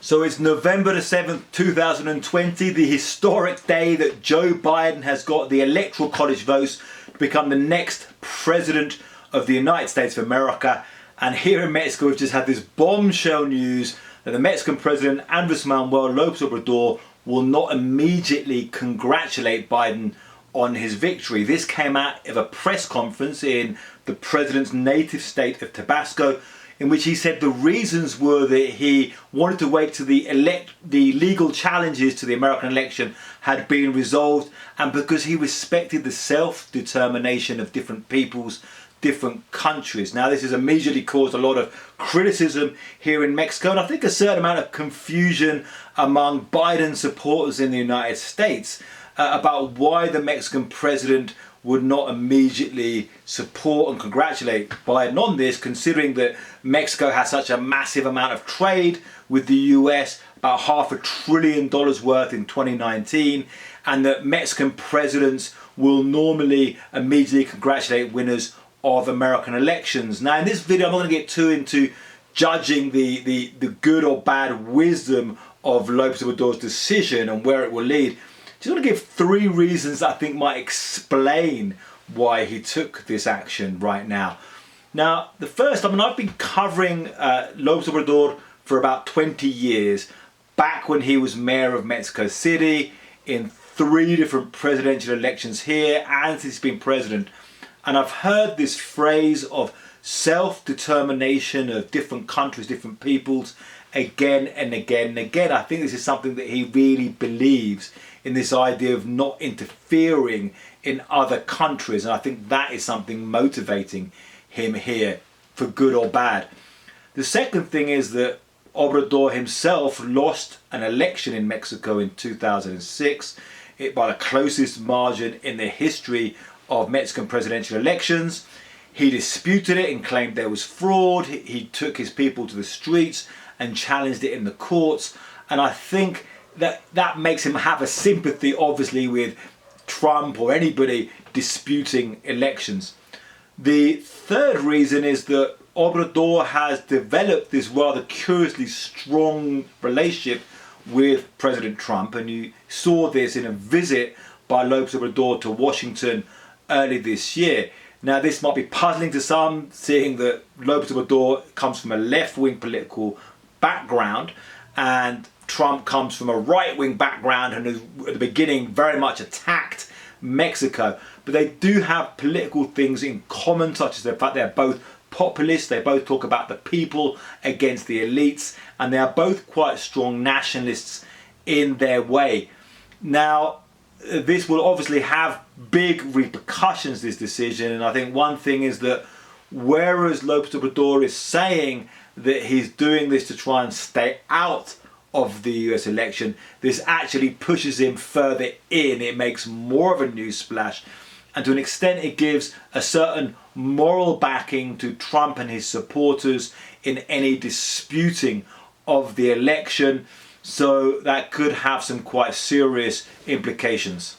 So it's November the 7th, 2020, the historic day that Joe Biden has got the Electoral College votes to become the next president of the United States of America. And here in Mexico, we've just had this bombshell news that the Mexican president, Andrés Manuel López Obrador, will not immediately congratulate Biden on his victory. This came out of a press conference in the president's native state of Tabasco, in which he said the reasons were that he wanted to wait till the legal challenges to the American election had been resolved, and because he respected the self-determination of different peoples, different countries. Now, this has immediately caused a lot of criticism here in Mexico, and I think a certain amount of confusion among Biden supporters in the United States about why the Mexican president would not immediately support and congratulate Biden on this, considering that Mexico has such a massive amount of trade with the US, about $500 billion worth in 2019, and that Mexican presidents will normally immediately congratulate winners of American elections. Now, in this video, I'm not going to get too into judging the good or bad wisdom of López Obrador's decision and where it will lead. Just want to give three reasons I think might explain why he took this action right now. Now, the first, I've been covering López Obrador for about 20 years, back when he was mayor of Mexico City, in 3 different presidential elections here, and since he's been president. And I've heard this phrase of self-determination of different countries, different peoples, again and again and again. I think this is something that he really believes in, this idea of not interfering in other countries. And I think that is something motivating him here, for good or bad. The second thing is that Obrador himself lost an election in Mexico in 2006, by the closest margin in the history of Mexican presidential elections. He disputed it and claimed there was fraud. He took his people to the streets and challenged it in the courts. And I think that makes him have a sympathy, obviously, with Trump or anybody disputing elections. The third reason is that Obrador has developed this rather curiously strong relationship with President Trump, and you saw this in a visit by López Obrador to Washington early this year. Now, this might be puzzling to some, seeing that López Obrador comes from a left-wing political background and Trump comes from a right-wing background and has, at the beginning, very much attacked Mexico. But they do have political things in common, such as the fact they're both populists, they both talk about the people against the elites, and they are both quite strong nationalists in their way. Now, this will obviously have big repercussions, this decision, and I think one thing is that whereas López Obrador is saying that he's doing this to try and stay out of the US election, this actually pushes him further in. It makes more of a news splash, and to an extent it gives a certain moral backing to Trump and his supporters in any disputing of the election. So that could have some quite serious implications.